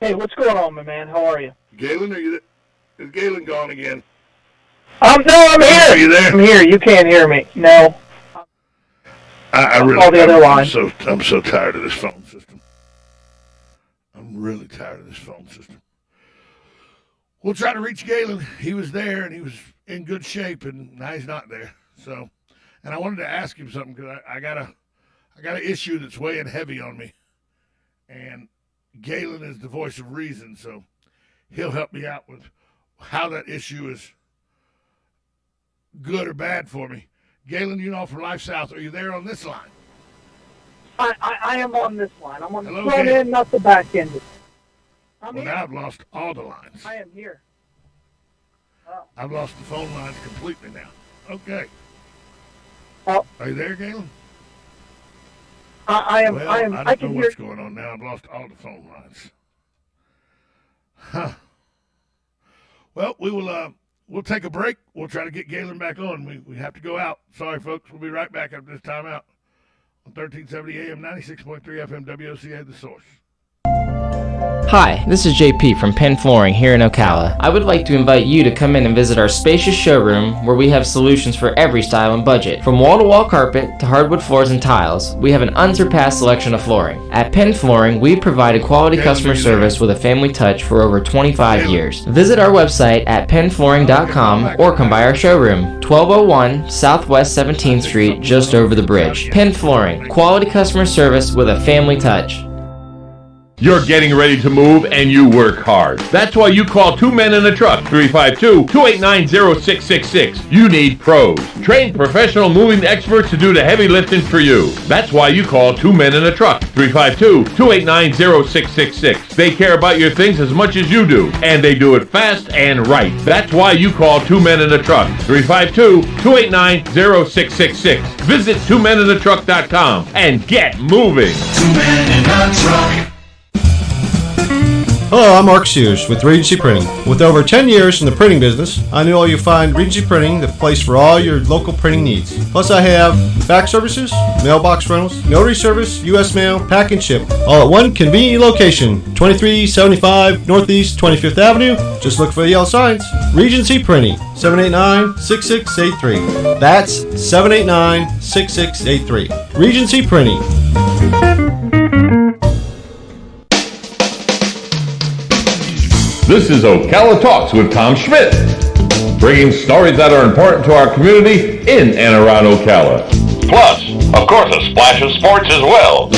Hey, what's going on, my man? How are you? Galen, is Galen gone again? No, I'm here. Are you there? I'm here. You can't hear me. No. I really. Call the other line. I'm so tired of this phone system. I'm really tired of this phone system. We'll try to reach Galen. He was there and he was in good shape, and now he's not there. So, and I wanted to ask him something because I got an issue that's weighing heavy on me, and Galen is the voice of reason, so he'll help me out with how that issue is good or bad for me. Galen, from Life South, are you there on this line? I am on this line. I'm on the Hello, front Galen. end, not the back end. Now I've lost all the lines. I am here. Oh. I've lost the phone lines completely now. Okay. Oh. Are you there, Galen? I am. Well, I am. I can don't know hear. what's going on now. I've lost all the phone lines. Huh. Well, we'll take a break. We'll try to get Galen back on. We have to go out. Sorry, folks. We'll be right back after this timeout on 1370 AM, 96.3 FM, WOCA, The Source. Hi, this is JP from Penn Flooring here in Ocala. I would like to invite you to come in and visit our spacious showroom where we have solutions for every style and budget. From wall-to-wall carpet to hardwood floors and tiles, we have an unsurpassed selection of flooring. At Penn Flooring, we've provided quality customer service with a family touch for over 25 years. Visit our website at pennflooring.com or come by our showroom, 1201 Southwest 17th Street, just over the bridge. Penn Flooring, quality customer service with a family touch. You're getting ready to move and you work hard. That's why you call Two Men in a Truck, 352-289-0666. You need pros. Trained professional moving experts to do the heavy lifting for you. That's why you call Two Men in a Truck, 352-289-0666. They care about your things as much as you do, and they do it fast and right. That's why you call Two Men in a Truck, 352-289-0666. Visit twomeninatruck.com and get moving. Two Men in a Truck. Hello, I'm Mark Sears with Regency Printing. With over 10 years in the printing business, I know you'll find Regency Printing the place for all your local printing needs. Plus, I have fax services, mailbox rentals, notary service, U.S. mail, pack and ship, all at one convenient location, 2375 Northeast 25th Avenue. Just look for the yellow signs. Regency Printing, 789-6683. That's 789-6683. Regency Printing. This is Ocala Talks with Tom Schmidt, bringing stories that are important to our community in and around Ocala. Plus, of course, a splash of sports as well.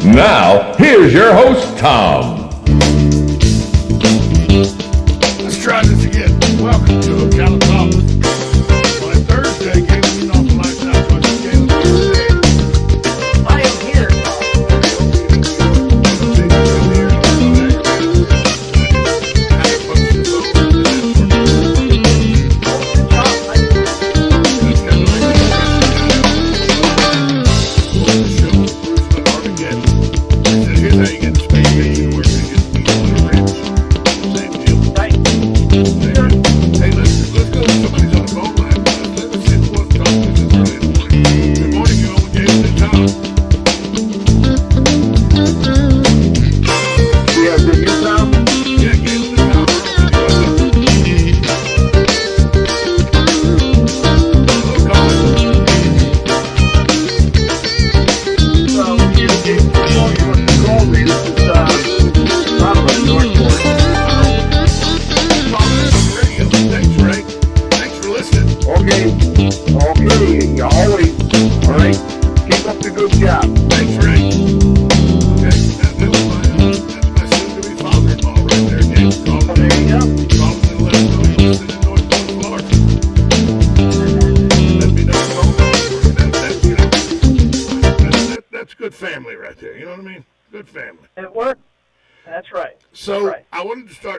Now, here's your host, Tom. Let's try this again. Welcome to Ocala Talks. On Thursday, Galen off the Life South. Galen, I am here.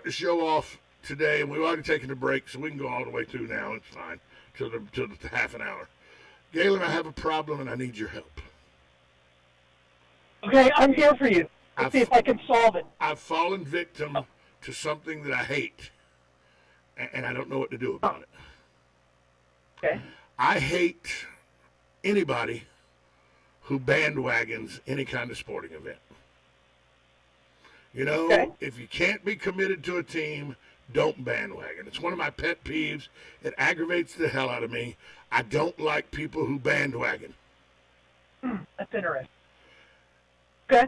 To show off today, and we've already taken a break, so we can go all the way through now. It's fine till the half an hour. Galen, I have a problem, and I need your help. Okay, I'm here for you. Let's see if I can solve it. I've fallen victim to something that I hate, and I don't know what to do about it. Okay. I hate anybody who bandwagons any kind of sporting event. You know, Okay. if you can't be committed to a team, don't bandwagon. It's one of my pet peeves. It aggravates the hell out of me. I don't like people who bandwagon. That's interesting. Okay.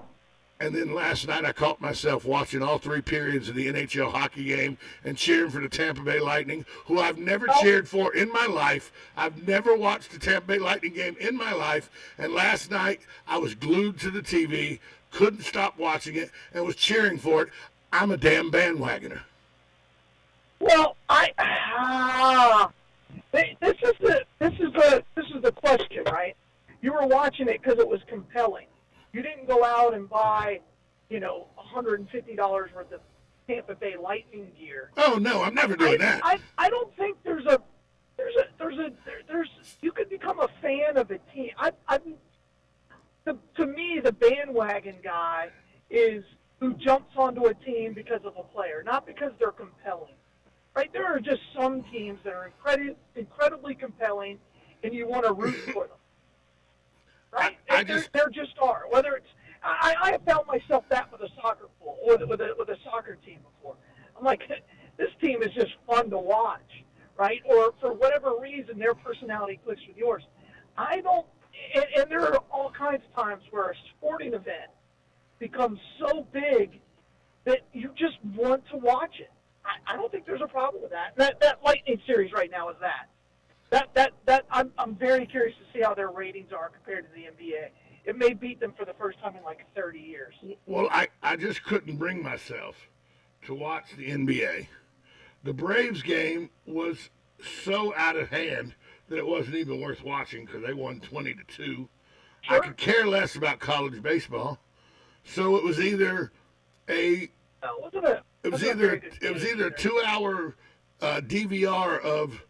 And then last night I caught myself watching all 3 periods of the NHL hockey game and cheering for the Tampa Bay Lightning, who I've never cheered for in my life. I've never watched a Tampa Bay Lightning game in my life. And last night I was glued to the TV, couldn't stop watching it, and was cheering for it. I'm a damn bandwagoner. Well, this is the question, right? You were watching it because it was compelling. You didn't go out and buy, $150 worth of Tampa Bay Lightning gear. Oh no, I'm never doing that. I don't think there's you could become a fan of a team. To me, the bandwagon guy is who jumps onto a team because of a player, not because they're compelling. Right? There are just some teams that are incredibly compelling, and you want to root for them. Right? There just are. Whether it's, I have found myself that with a soccer pool, with a soccer team before. I'm like, this team is just fun to watch, right? Or for whatever reason, their personality clicks with yours. I don't, and there are all kinds of times where a sporting event becomes so big that you just want to watch it. I don't think there's a problem with that. That Lightning series right now is that. I'm very curious to see how their ratings are compared to the NBA. It may beat them for the first time in like 30 years. Well, I just couldn't bring myself to watch the NBA. The Braves game was so out of hand that it wasn't even worth watching because they won 20-2. Sure. I could care less about college baseball, so it was either a it was either a 2-hour DVR of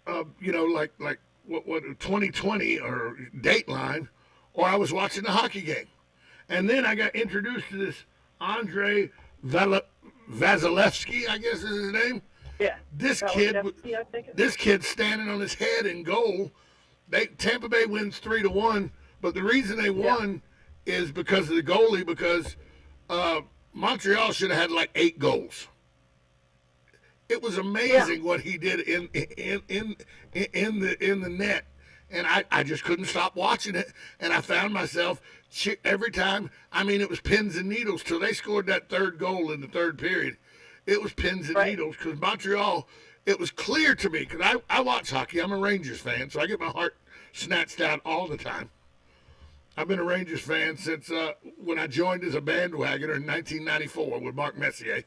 like what 2020 or Dateline, or I was watching the hockey game, and then I got introduced to this Andre Vasilevsky, I guess is his name. Yeah. This kid standing on his head in goal. Tampa Bay wins 3-1, but the reason they won is because of the goalie. Because Montreal should have had like 8 goals. It was amazing what he did in the net, and I just couldn't stop watching it. And I found myself every time. I mean, it was pins and needles till they scored that 3rd goal in the 3rd period. It was pins and needles because Montreal. It was clear to me because I watch hockey. I'm a Rangers fan, so I get my heart snatched out all the time. I've been a Rangers fan since when I joined as a bandwagoner in 1994 with Mark Messier.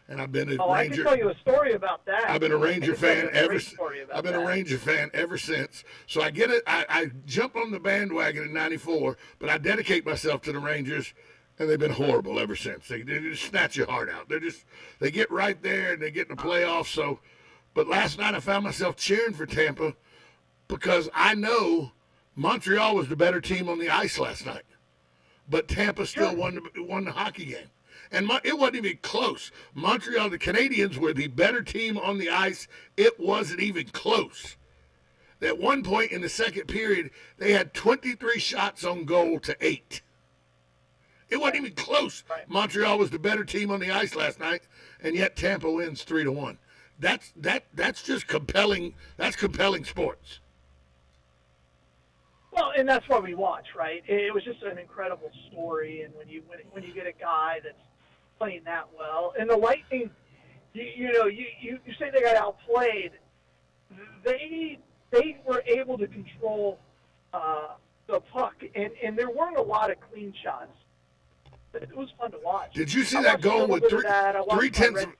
And I've been a Ranger. I can tell you a story about that. I've been a Ranger fan ever since. So I get it. I jump on the bandwagon in '94, but I dedicate myself to the Rangers, and they've been horrible ever since. They just snatch your heart out. They get right there and they get in the playoffs. So, but last night I found myself cheering for Tampa because I know Montreal was the better team on the ice last night, but Tampa still won the hockey game. And it wasn't even close. Montreal, the Canadiens were the better team on the ice. It wasn't even close. At one point in the 2nd period, they had 23 shots on goal to 8. It wasn't even close. Right. Montreal was the better team on the ice last night, and yet Tampa wins 3-1. That's just compelling. That's compelling sports. Well, and that's why we watch, right? It was just an incredible story, and when you get a guy that's playing that well, and the Lightning, you say they got outplayed. They were able to control the puck, and there weren't a lot of clean shots. It was fun to watch. Did you see that goal with 3/10?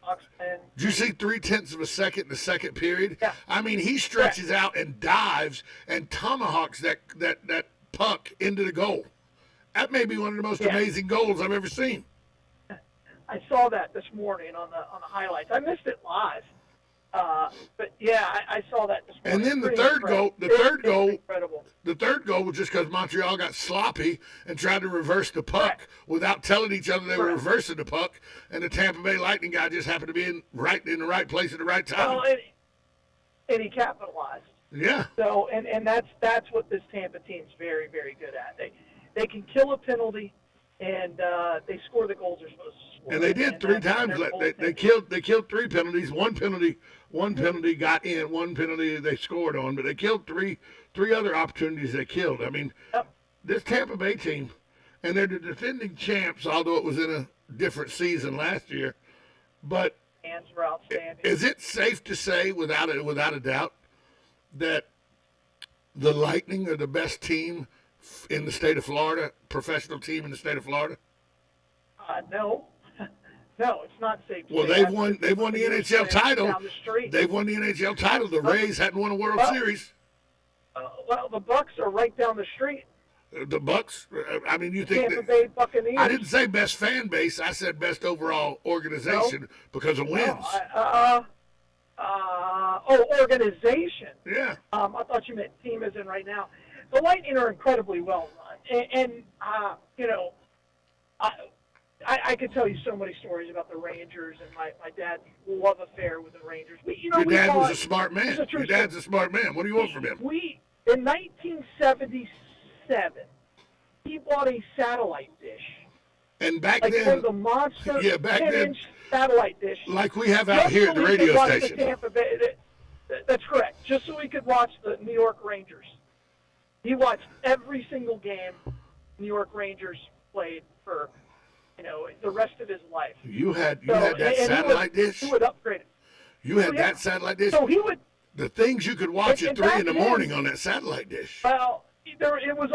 Did you see 3/10 of a second in the 2nd period? Yeah. I mean, he stretches out and dives and tomahawks that puck into the goal. That may be one of the most amazing goals I've ever seen. I saw that this morning on the highlights. I missed it live, but I saw that this morning. And then the third goal was just because Montreal got sloppy and tried to reverse the puck without telling each other they were reversing the puck, and the Tampa Bay Lightning guy just happened to be in the right place at the right time. Well, and he capitalized. Yeah. So and that's what this Tampa team's very, very good at. They can kill a penalty. and they score the goals they're supposed to score. And they did three times. They killed three penalties. One penalty got in. One penalty they scored on, but they killed three other opportunities they killed. I mean, this Tampa Bay team, and they're the defending champs, although it was in a different season last year. But hands were outstanding. Is it safe to say, without a doubt, that the Lightning are the best team in the state of Florida, professional team in the state of Florida? No. No, it's not safe. Well, they've won the NHL title. They've won the NHL title. The Rays hadn't won a World Series. Well, the Bucks are right down the street. The Bucks. I mean, you think Tampa Bay Buccaneers. I didn't say best fan base. I said best overall organization because of wins. Organization. Yeah. I thought you meant team as in right now. The Lightning are incredibly well run, and you know, I could tell you so many stories about the Rangers and my dad's love affair with the Rangers. Your dad was a smart man. Your dad's a smart man. What do you want from him? In 1977, he bought a satellite dish. And back like then, one of the monster 10-inch satellite dish. Like we have out here at the radio station. That's correct. Just so we could watch the New York Rangers. He watched every single game New York Rangers played for, the rest of his life. You had that satellite dish? He would upgrade it. You had that satellite dish? So he would. The things you could watch at 3 in the morning on that satellite dish. Well, it would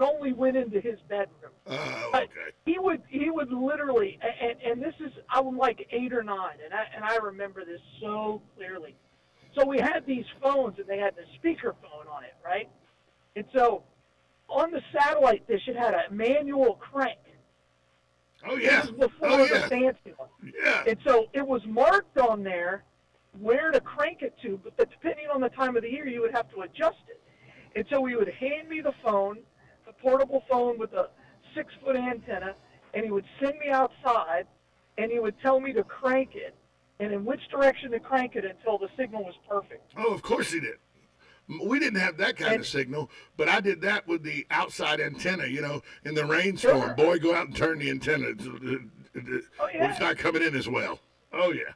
only went into his bedroom. Oh, okay. He would literally, and this is, I was like 8 or 9, and I remember this so clearly. So we had these phones, and they had the speakerphone on it, right? And so on the satellite dish, it had a manual crank. Oh, yeah. This was before the fancy one. Yeah. And so it was marked on there where to crank it to, but depending on the time of the year, you would have to adjust it. And so he would hand me the phone, the portable phone with a 6-foot antenna, and he would send me outside, and he would tell me to crank it, and in which direction to crank it until the signal was perfect. Oh, of course he did. We didn't have that kind of signal, but I did that with the outside antenna, in the rainstorm. Sure. Boy, go out and turn the antenna. It's not coming in as well. Oh, yeah.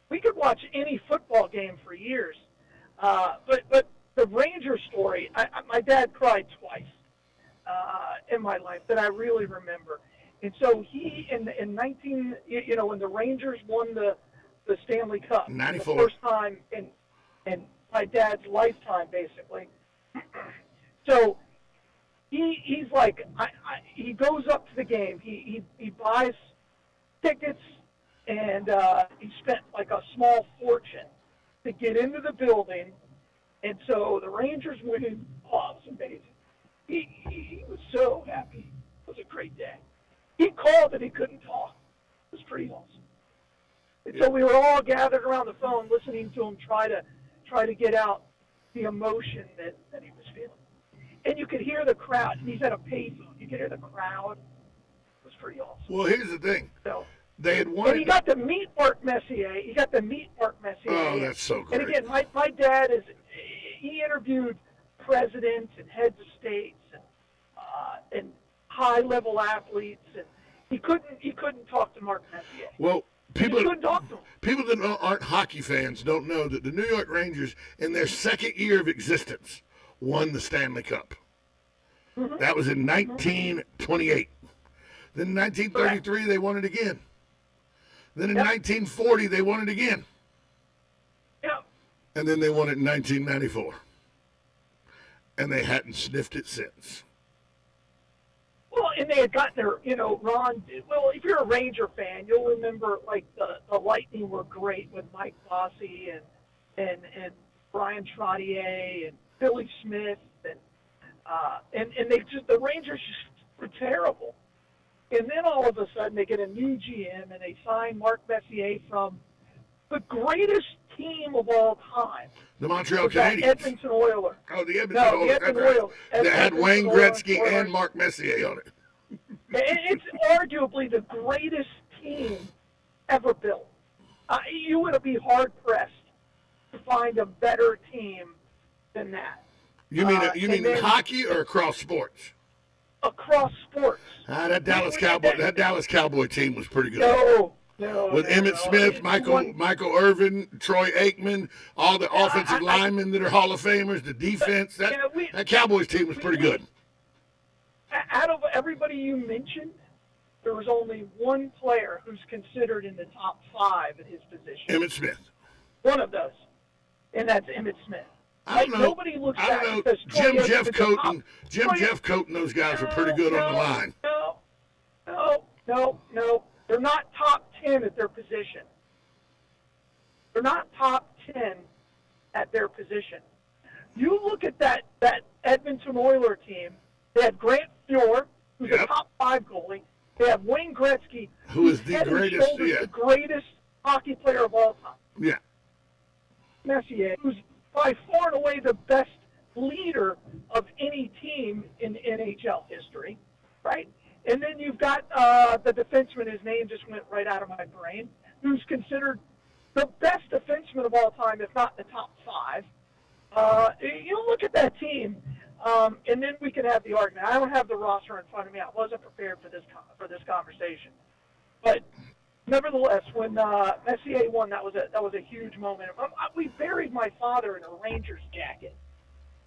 We could watch any football game for years. But the Ranger story, my dad cried twice in my life that I really remember. And so he, in when the Rangers won the Stanley Cup, 94. the first time in my dad's lifetime, basically. So he's like, he goes up to the game. He buys tickets, and he spent like a small fortune to get into the building. And so the Rangers win. Oh, it was amazing. He was so happy. It was a great day. He called and he couldn't talk. It was pretty awesome. And so we were all gathered around the phone listening to him try to get out the emotion that he was feeling. And you could hear the crowd. And he's at a payphone. You could hear the crowd. It was pretty awesome. Well, here's the thing. So, they had won. And he got to meet Mark Messier. Oh, that's so great. And again, my dad he interviewed presidents and heads of states and high-level athletes, and he couldn't talk to Mark Messier. Well, people that aren't hockey fans don't know that the New York Rangers, in their second year of existence, won the Stanley Cup. Mm-hmm. That was in 1928. Then in 1933, they won it again. Then in 1940, they won it again. Yep. And then they won it in 1994. And they hadn't sniffed it since. Well, and they had gotten their, Ron, well, if you're a Ranger fan, you'll remember, like, the Lightning were great with Mike Bossy and Brian Trottier and Billy Smith, and the Rangers just were terrible. And then all of a sudden they get a new GM and they sign Mark Messier from the greatest team of all time. The Montreal Canadiens. Edmonton Oilers. Oh, the Edmonton Oilers. The Edmonton Oilers. They had Wayne Gretzky and Mark Messier on it. It's arguably the greatest team ever built. You would be hard-pressed to find a better team than that. You mean in hockey or across sports? across sports. That Dallas Cowboy team was pretty good. No. With Emmitt Smith, Michael Irvin, Troy Aikman, all the offensive linemen that are Hall of Famers, the defense. That Cowboys team was pretty good. Out of everybody you mentioned, there was only one player who's considered in the top 5 at his position. Emmitt Smith. One of those, and that's Emmitt Smith. I don't know. Nobody looks back and says Jim Jeffcoat and those guys were pretty good on the line. No. They're not top 10 at their position. They're not top 10 at their position. You look at that Edmonton Oilers team. They had Grant Fuhr, who's a top 5 goalie. They have Wayne Gretzky, who is the greatest hockey player of all time. Yeah. Messier, who's by far and away the best leader of any team in NHL history, right? And then you've got the defenseman, his name just went right out of my brain, who's considered the best defenseman of all time, if not the top 5. You look at that team, and then we can have the argument. I don't have the roster in front of me. I wasn't prepared for this conversation. But nevertheless, when Messier won, that was a huge moment. We buried my father in a Rangers jacket.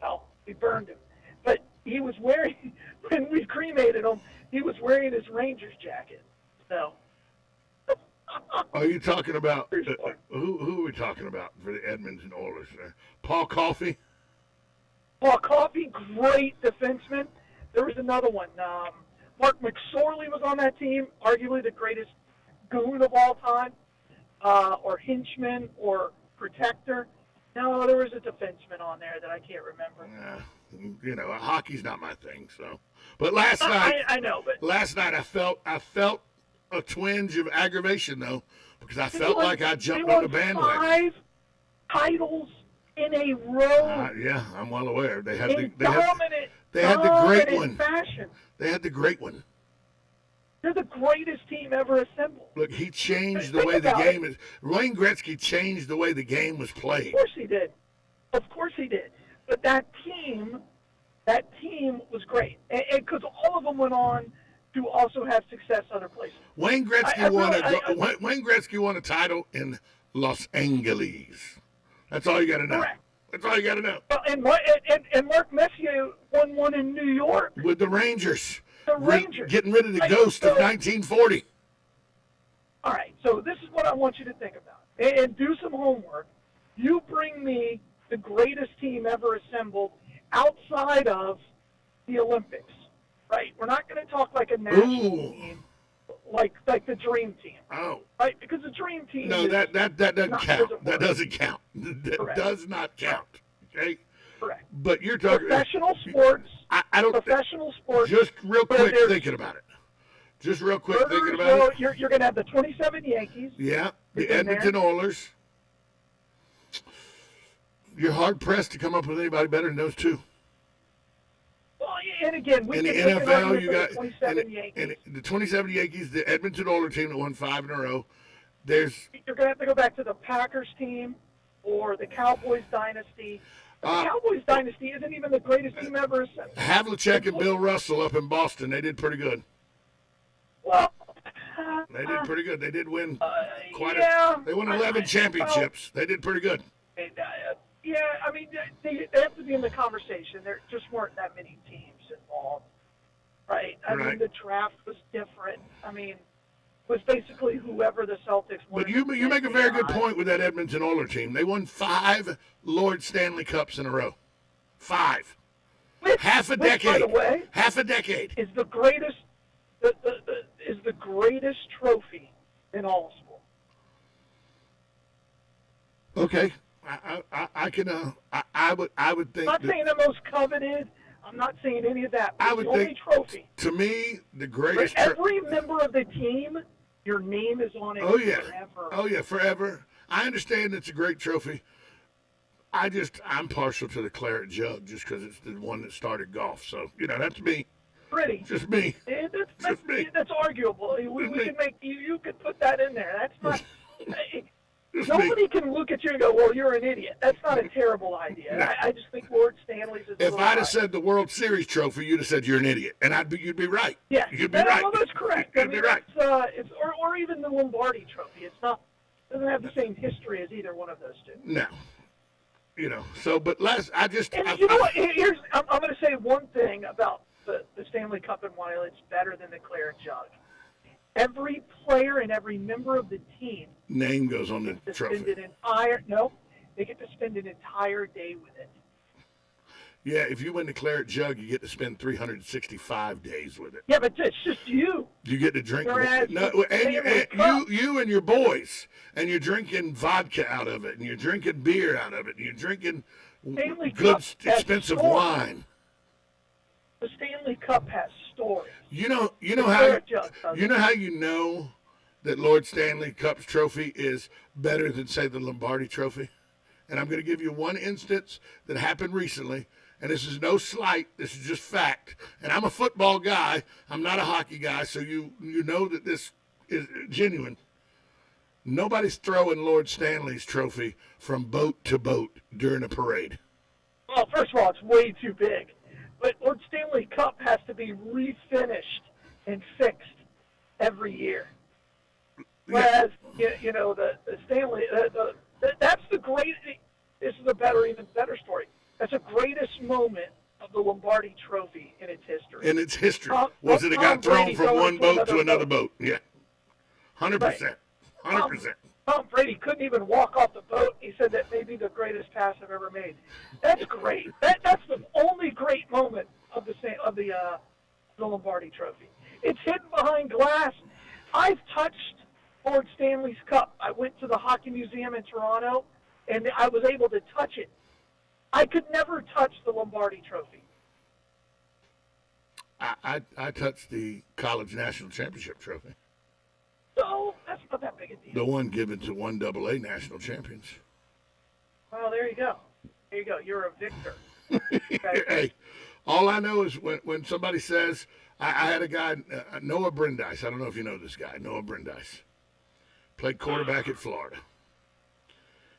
Well, we burned him, but he was wearing when we cremated him. He was wearing his Rangers jacket. So. Are you talking about who are we talking about for the Edmonton Oilers there? Paul Coffey? Paul Coffey, great defenseman. There was another one. Mark McSorley was on that team, arguably the greatest goon of all time, or henchman, or protector. No, there was a defenseman on there that I can't remember. Hockey's not my thing. So, but last night, I know, but last night I felt a twinge of aggravation though, because I felt like I jumped on the bandwagon. 5 titles in a row. Yeah, I'm well aware. They had in the great one. Fashion. They had the great one. They're the greatest team ever assembled. Look, he changed the way the game is. Wayne Gretzky changed the way the game was played. Of course he did. But that team was great, because all of them went on to also have success other places. Wayne Gretzky Wayne Gretzky won a title in Los Angeles. That's all you got to know. Correct. That's all you got to know. And Mark Messier won one in New York with the Rangers. The Rangers. Getting rid of the ghost of 1940. All right, so this is what I want you to think about. And do some homework. You bring me the greatest team ever assembled outside of the Olympics, right? We're not going to talk like a national team, like the Dream Team. Oh. Right? Because the Dream Team that doesn't count. That doesn't count. That Correct. Does not count. Okay? Correct. But you're talking professional sports. I don't. Professional sports. Just real quick thinking about it. Just real quick thinking about it. You're going to have the 27 Yankees. Yeah, the Edmonton Oilers. You're hard pressed to come up with anybody better than those two. Well, and again, in the NFL, you got the 27 Yankees, the Edmonton Oilers team that won 5 in a row. You're going to have to go back to the Packers team or the Cowboys dynasty. The Cowboys dynasty isn't even the greatest team ever assembled. Havlicek and Bill Russell up in Boston, they did pretty good. Well, they did pretty good. They did win They won 11 championships. They did pretty good. Yeah, I mean, they have to be in the conversation. There just weren't that many teams involved, right? I mean, the draft was different. I mean, it was basically whoever the Celtics wanted. But you make a very good point with that Edmonton Oilers team. They won 5 Lord Stanley Cups in a row. 5. Half a decade. By the way, half a decade is the greatest. Is the greatest trophy in all of sport. Okay. I would think. I'm not saying the most coveted. I'm not saying any of that. I would the only think. Trophy. To me, the greatest. Every member of the team, your name is on it. Oh yeah. Forever. Oh yeah, forever. I understand it's a great trophy. I'm partial to the Claret Jug just because it's the one that started golf. So that's me. Pretty. Just me. That's arguable. We can make you could put that in there. That's not. Nobody can look at you and go, well, you're an idiot. That's not a terrible idea. No. I just think Lord Stanley's is a If little I'd high. have said the World Series trophy, you'd have said you're an idiot, and you'd be right. Yeah, You'd be right. Well, that's correct. You'd be right. Or even the Lombardi Trophy. Doesn't have the same history as either one of those two. No. So, but I'm You know what? I'm going to say one thing about the Stanley Cup and why it's better than the Claret Jug. Every player and every member of the team name goes on the trophy. They get to spend an entire day with it. Yeah, if you win the Claret Jug, you get to spend 365 days with it. Yeah, but it's just you. You get to drink. Whereas You and your boys, and you're drinking vodka out of it, and you're drinking beer out of it, and you're drinking Stanley good, Cup has expensive stories. wine. The Stanley Cup has stories. You know Claret Jug doesn't. how you know that Lord Stanley Cup's trophy is better than, say, the Lombardi Trophy? And I'm going to give you one instance that happened recently, and this is no slight. This is just fact. And I'm a football guy. I'm not a hockey guy, so you know that this is genuine. Nobody's throwing Lord Stanley's trophy from boat to boat during a parade. Well, first of all, it's way too big. But Lord Stanley Cup has to be refinished and fixed every year. Whereas, the Stanley, that's the great. This is even better story. That's the greatest moment of the Lombardi Trophy in its history. In its history, was it got thrown from one boat to another boat? Yeah, 100%, 100%. Tom Brady couldn't even walk off the boat. He said that may be the greatest pass I've ever made. That's great. That's the only great moment of the Lombardi Trophy. It's hidden behind glass. I've touched Lord Stanley's Cup. I went to the Hockey Museum in Toronto, and I was able to touch it. I could never touch the Lombardi Trophy. I touched the College National Championship trophy. So that's not that big a deal. The one given to 1AA national champions. Well, there you go. There you go. You're a victor. Hey, all I know is when somebody says, I had a guy, Noah Brindise. I don't know if you know this guy, Noah Brindise. Played quarterback at Florida.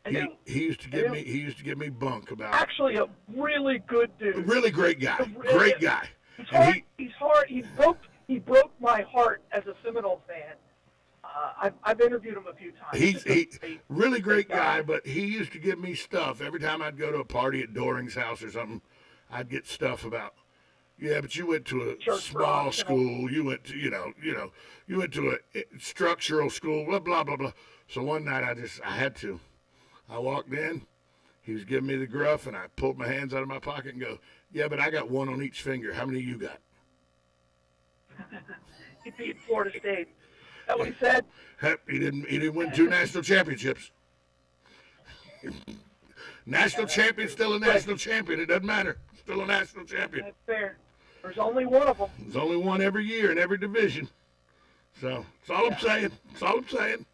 He used to give me bunk about. Actually, a really good dude. A really great guy. Great guy. He's hard. He broke my heart as a Seminole fan. I've interviewed him a few times. He's really great guy, but he used to give me stuff every time I'd go to a party at Doring's house or something. I'd get stuff about. Yeah, but you went to a small school. You went to you went to a structural school. Blah blah blah blah. So one night I had to. I walked in. He was giving me the gruff, and I pulled my hands out of my pocket and go, "Yeah, but I got one on each finger. How many you got?" He beat Florida State. Is that what he said? He didn't win 2 national championships. National champion, still a national champion. It doesn't matter. Still a national champion. That's fair. There's only one of them. There's only one every year in every division. So that's all I'm saying. That's all I'm saying.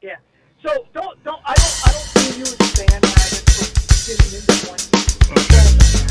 Yeah. So I don't see you as a bandwagon for getting into one. Okay.